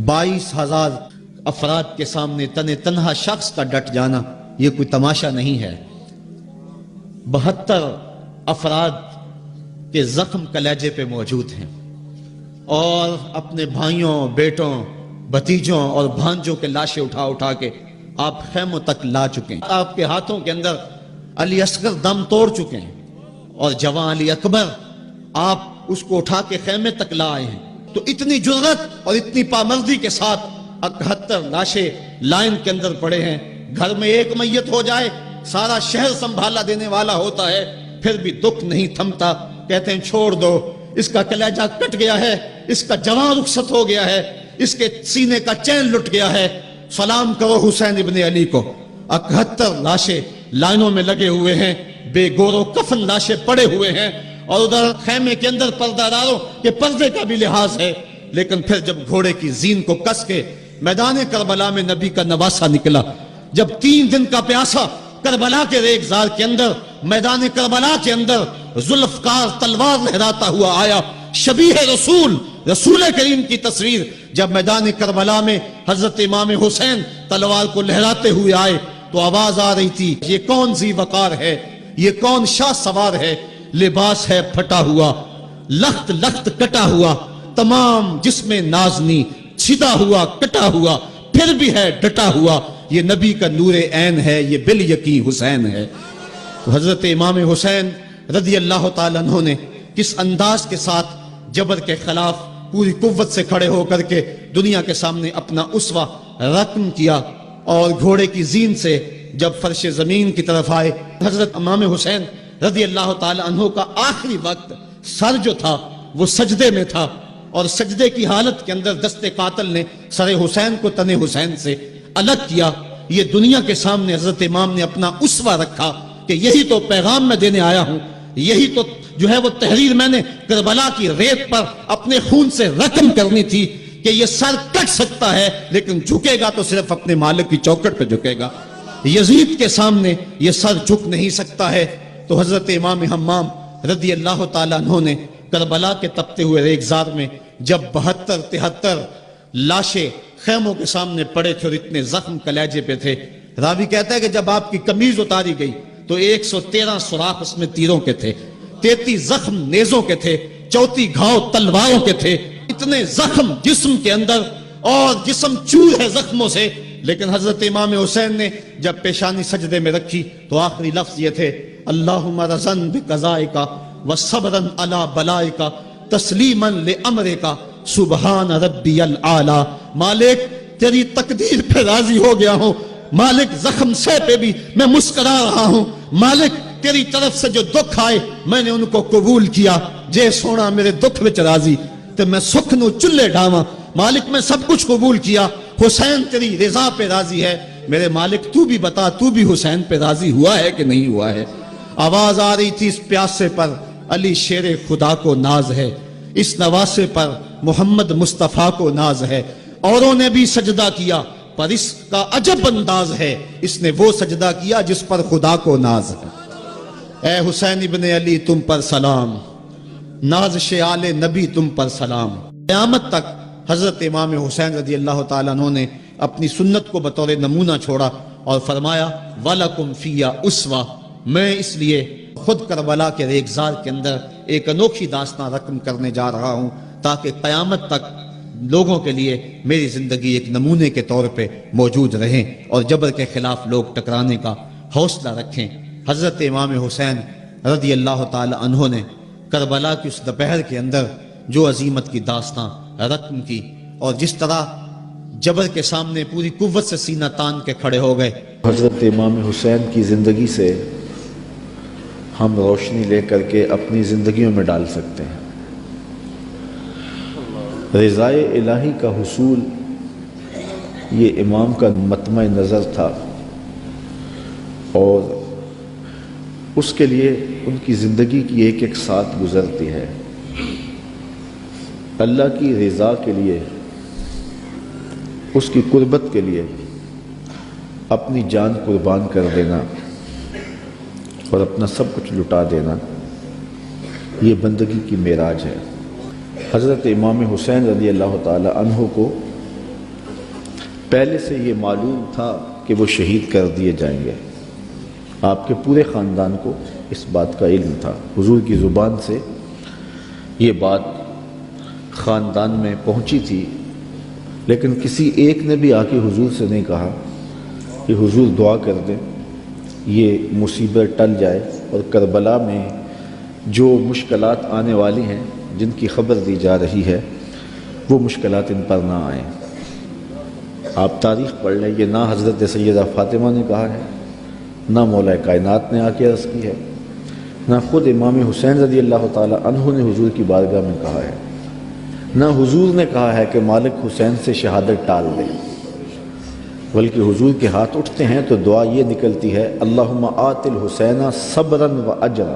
22,000 افراد کے سامنے تنہا شخص کا ڈٹ جانا یہ کوئی تماشا نہیں ہے۔ 72 افراد کے زخم کلیجے پہ موجود ہیں، اور اپنے بھائیوں، بیٹوں، بھتیجوں اور بھانجوں کے لاشیں اٹھا کے آپ خیموں تک لا چکے ہیں۔ آپ کے ہاتھوں کے اندر علی اصغر دم توڑ چکے ہیں، اور جوان علی اکبر آپ اس کو اٹھا کے خیمے تک لا آئے ہیں۔ تو اتنی جرأت اور اتنی پامردی کے ساتھ 71 لاشیں لائن کے اندر پڑے ہیں۔ گھر میں ایک میت ہو جائے سارا شہر سنبھالا دینے والا ہوتا ہے، پھر بھی دکھ نہیں تھمتا۔ کہتے ہیں چھوڑ دو، اس کا کلیجہ کٹ گیا ہے، اس کا جوان رخصت ہو گیا ہے، اس کے سینے کا چین لٹ گیا ہے، سلام کرو حسین ابن علی کو۔ 71 لاشیں لائنوں میں لگے ہوئے ہیں، بے گور و کفن لاشیں پڑے ہوئے ہیں، اور ادھر خیمے کے اندر پردہ داروں کے پردے کا بھی لحاظ ہے۔ لیکن پھر جب گھوڑے کی زین کو کس کے میدان کربلا میں نبی کا نواسہ نکلا، جب 3 دن کا پیاسا کربلا کے ریگزار کے اندر، میدان کربلا کے اندر ذوالفقار تلوار لہراتا ہوا آیا، شبیہ رسول کریم کی تصویر جب میدان کربلا میں حضرت امام حسین تلوار کو لہراتے ہوئے آئے تو آواز آ رہی تھی، یہ کون ذی وقار ہے، یہ کون شاہ سوار ہے، لباس ہے پھٹا ہوا، لخت کٹا ہوا، تمام جسم نازنی چھدا ہوا کٹا ہوا، پھر بھی ہے ڈٹا ہوا، یہ نبی کا نور عین ہے، یہ بالیقین حسین ہے۔ تو حضرت امام حسین رضی اللہ تعالیٰ عنہ نے کس انداز کے ساتھ جبر کے خلاف پوری قوت سے کھڑے ہو کر کے دنیا کے سامنے اپنا اسوہ رقم کیا، اور گھوڑے کی زین سے جب فرش زمین کی طرف آئے، حضرت امام حسین رضی اللہ تعالیٰ عنہ کا آخری وقت سر جو تھا وہ سجدے میں تھا، اور سجدے کی حالت کے اندر دست قاتل نے سر حسین کو تن حسین سے الگ کیا۔ یہ دنیا کے سامنے حضرت امام نے اپنا اسوہ رکھا کہ یہی تو پیغام میں دینے آیا ہوں، یہی تو جو ہے وہ تحریر میں نے کربلا کی ریت پر اپنے خون سے رقم کرنی تھی کہ یہ سر کٹ سکتا ہے لیکن جھکے گا تو صرف اپنے مالک کی چوکٹ پہ جھکے گا، یزید کے سامنے یہ سر جھک نہیں سکتا ہے۔ تو حضرت امام حمام رضی اللہ تعالیٰ عنہ نے کربلا کے تپتے ہوئے ریگزار میں جب 72-73 لاشیں خیموں کے سامنے پڑے تھے اور اتنے زخم کلیجے پہ تھے، راوی کہتا ہے کہ جب آپ کی قمیض اتاری گئی تو 113 سوراخ اس میں تیروں کے تھے، 33 زخم نیزوں کے تھے، 34 گھاؤ تلواروں کے تھے، اتنے زخم جسم کے اندر، اور جسم چور ہے زخموں سے۔ لیکن حضرت امام حسین نے جب پیشانی سجدے میں رکھی تو آخری لفظ یہ تھے، اللہم رضن بقضائک وصبرا علی بلائک تسلیما لامرک سبحان ربی الاعلی۔ مالک تیری تقدیر پہ راضی ہو گیا ہوں، مالک زخم سے پہ بھی میں مسکرا رہا ہوں، مالک تیری طرف سے جو دکھ آئے میں نے ان کو قبول کیا، جے سونا میرے دکھ وچ راضی تے میں سکھ نو چلے ڈاواں، مالک میں سب کچھ قبول کیا، حسین تیری رضا پہ راضی ہے، میرے مالک تو بھی بتا تو بھی حسین پہ راضی ہوا ہے کہ نہیں ہوا ہے۔ آواز آ رہی تھی، اس پیاسے پر علی شیر خدا کو ناز ہے، اس نواسے پر محمد مصطفیٰ کو ناز ہے، اوروں نے بھی سجدہ کیا پر اس کا عجب انداز ہے، اس نے وہ سجدہ کیا جس پر خدا کو ناز ہے۔ اے حسین ابن علی تم پر سلام، نازش آل نبی تم پر سلام۔ قیامت تک حضرت امام حسین رضی اللہ تعالیٰ عنہ نے اپنی سنت کو بطور نمونہ چھوڑا اور فرمایا وَلَكُمْ فِيَّ أُسْوَةٌ۔ میں اس لیے خود کربلا کے ریگزار کے اندر ایک انوکھی داستان رقم کرنے جا رہا ہوں تاکہ قیامت تک لوگوں کے لیے میری زندگی ایک نمونے کے طور پہ موجود رہیں اور جبر کے خلاف لوگ ٹکرانے کا حوصلہ رکھیں۔ حضرت امام حسین رضی اللہ تعالی عنہ نے کربلا کی اس دوپہر کے اندر جو عظیمت کی داستان رقم کی اور جس طرح جبر کے سامنے پوری قوت سے سینہ تان کے کھڑے ہو گئے۔ حضرت امام حسین کی زندگی سے ہم روشنی لے کر کے اپنی زندگیوں میں ڈال سکتے ہیں۔ رضائے الہی کا حصول یہ امام کا مطمع نظر تھا اور اس کے لیے ان کی زندگی کی ایک ایک ساتھ گزرتی ہے۔ اللہ کی رضا کے لیے، اس کی قربت کے لیے اپنی جان قربان کر دینا اور اپنا سب کچھ لٹا دینا، یہ بندگی کی معراج ہے۔ حضرت امام حسین رضی اللہ تعالی عنہ کو پہلے سے یہ معلوم تھا کہ وہ شہید کر دیے جائیں گے. آپ کے پورے خاندان کو اس بات کا علم تھا. حضور کی زبان سے یہ بات خاندان میں پہنچی تھی، لیکن کسی ایک نے بھی آ کے حضور سے نہیں کہا کہ حضور دعا کر دیں یہ مصیبت ٹل جائے اور کربلا میں جو مشکلات آنے والی ہیں جن کی خبر دی جا رہی ہے وہ مشکلات ان پر نہ آئیں. آپ تاریخ پڑھ لیں، یہ نہ حضرت سیدہ فاطمہ نے کہا ہے، نہ مولا کائنات نے آ کے عرض کی ہے، نہ خود امام حسین رضی اللہ تعالی عنہ نے حضور کی بارگاہ میں کہا ہے، نہ حضور نے کہا ہے کہ مالک حسین سے شہادت ٹال دے، بلکہ حضور کے ہاتھ اٹھتے ہیں تو دعا یہ نکلتی ہے اللہم آت الحسین صبرا و اجرا،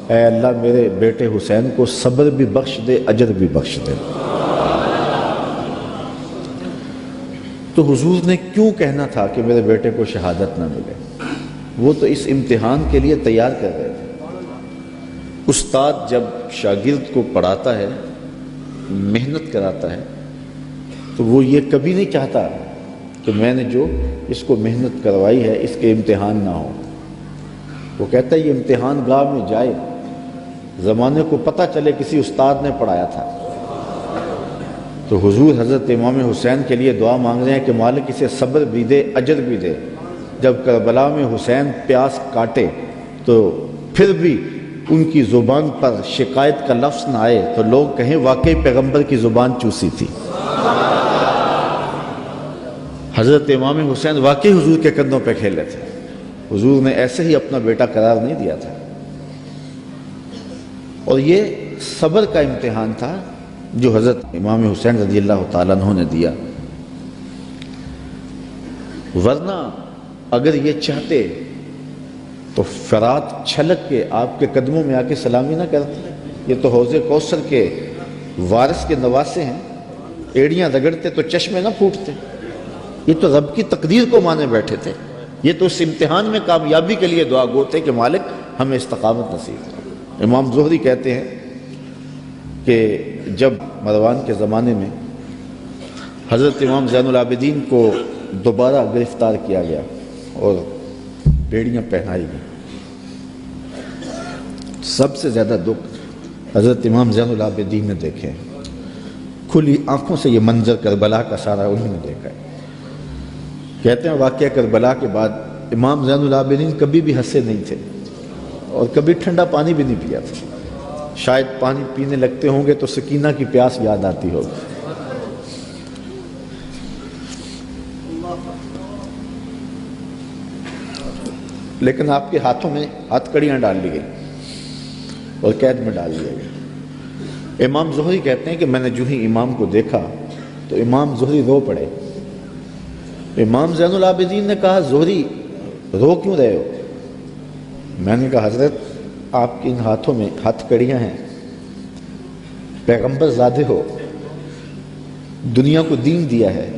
اے اللہ میرے بیٹے حسین کو صبر بھی بخش دے، اجر بھی بخش دے. تو حضور نے کیوں کہنا تھا کہ میرے بیٹے کو شہادت نہ ملے؟ وہ تو اس امتحان کے لیے تیار کر رہے تھے. استاد جب شاگرد کو پڑھاتا ہے، محنت کراتا ہے، تو وہ یہ کبھی نہیں چاہتا کہ میں نے جو اس کو محنت کروائی ہے اس کے امتحان نہ ہو. وہ کہتا ہے یہ امتحان گاہ میں جائے، زمانے کو پتہ چلے کسی استاد نے پڑھایا تھا. تو حضور حضرت امام حسین کے لیے دعا مانگ رہے ہیں کہ مالک اسے صبر بھی دے، اجر بھی دے. جب کربلا میں حسین پیاس کاٹے تو پھر بھی ان کی زبان پر شکایت کا لفظ نہ آئے تو لوگ کہیں واقعی پیغمبر کی زبان چوسی تھی. حضرت امام حسین واقعی حضور کے کندھوں پہ کھیلے تھے. حضور نے ایسے ہی اپنا بیٹا قرار نہیں دیا تھا. اور یہ صبر کا امتحان تھا جو حضرت امام حسین رضی اللہ تعالیٰ عنہ نے دیا. ورنہ اگر یہ چاہتے تو فرات چھلک کے آپ کے قدموں میں آ کے سلامی نہ کرتے. یہ تو حوض کوثر کے وارث کے نواسے ہیں، ایڑیاں رگڑتے تو چشمے نہ پھوٹتے. یہ تو رب کی تقدیر کو مانے بیٹھے تھے. یہ تو اس امتحان میں کامیابی کے لیے دعا گو تھے کہ مالک ہمیں استقامت نصیب کرو. امام زہری کہتے ہیں کہ جب مروان کے زمانے میں حضرت امام زین العابدین کو دوبارہ گرفتار کیا گیا اور بیڑیاں پہنائی گئیں، سب سے زیادہ دکھ حضرت امام زین العابدین نے دیکھے. کھلی آنکھوں سے یہ منظر کربلا کا سارا انہوں نے دیکھا ہے. کہتے ہیں واقعہ کربلا کے بعد امام زین العابدین کبھی بھی ہنسے نہیں تھے اور کبھی ٹھنڈا پانی بھی نہیں پیا تھا. شاید پانی پینے لگتے ہوں گے تو سکینہ کی پیاس یاد آتی ہوگی. لیکن آپ کے ہاتھوں میں ہاتھ کڑیاں ڈال لی گئی اور قید میں ڈال دیا گیا. امام زہری کہتے ہیں کہ میں نے جو ہی امام کو دیکھا تو امام زہری رو پڑے. امام زین العابدین نے کہا زہری رو کیوں رہے ہو؟ میں نے کہا حضرت آپ کے ان ہاتھوں میں ہاتھ کڑیاں ہیں، پیغمبر زادے ہو، دنیا کو دین دیا ہے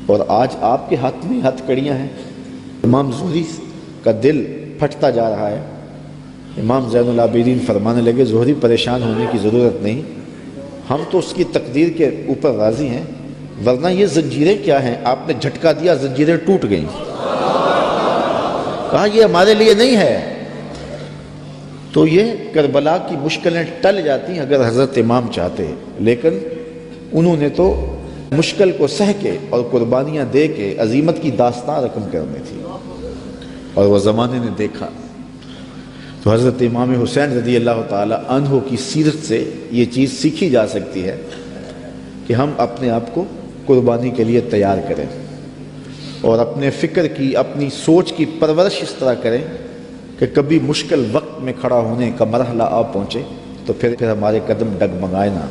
اور آج آپ کے ہاتھ میں ہاتھ کڑیاں ہیں. امام زہری کا دل پھٹتا جا رہا ہے. امام زین العابدین فرمانے لگے زہری پریشان ہونے کی ضرورت نہیں، ہم تو اس کی تقدیر کے اوپر راضی ہیں، ورنہ یہ زنجیریں کیا ہیں؟ آپ نے جھٹکا دیا، زنجیریں ٹوٹ گئیں. کہا یہ ہمارے لیے نہیں ہے. تو یہ کربلا کی مشکلیں ٹل جاتی اگر حضرت امام چاہتے، لیکن انہوں نے تو مشکل کو سہ کے اور قربانیاں دے کے عظیمت کی داستان رقم کرنی تھی اور وہ زمانے نے دیکھا. تو حضرت امام حسین رضی اللہ تعالی عنہ کی سیرت سے یہ چیز سیکھی جا سکتی ہے کہ ہم اپنے آپ کو قربانی کے لیے تیار کریں اور اپنے فکر کی، اپنی سوچ کی پرورش اس طرح کریں کہ کبھی مشکل وقت میں کھڑا ہونے کا مرحلہ آ پہنچے تو پھر ہمارے قدم ڈگمگائے نہ،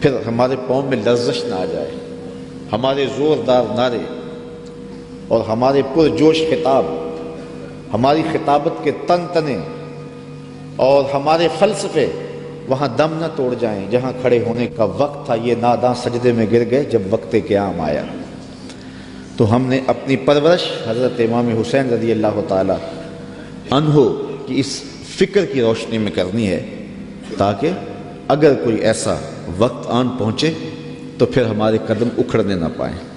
پھر ہمارے پاؤں میں لرزش نہ آ جائے. ہمارے زوردار نعرے اور ہمارے پرجوش خطاب، ہماری خطابت کے تن تنے اور ہمارے فلسفے وہاں دم نہ توڑ جائیں جہاں کھڑے ہونے کا وقت تھا. یہ ناداں سجدے میں گر گئے جب وقت قیام آیا. تو ہم نے اپنی پرورش حضرت امام حسین رضی اللہ تعالی عنہ کی اس فکر کی روشنی میں کرنی ہے تاکہ اگر کوئی ایسا وقت آن پہنچے تو پھر ہمارے قدم اکھڑنے نہ پائیں۔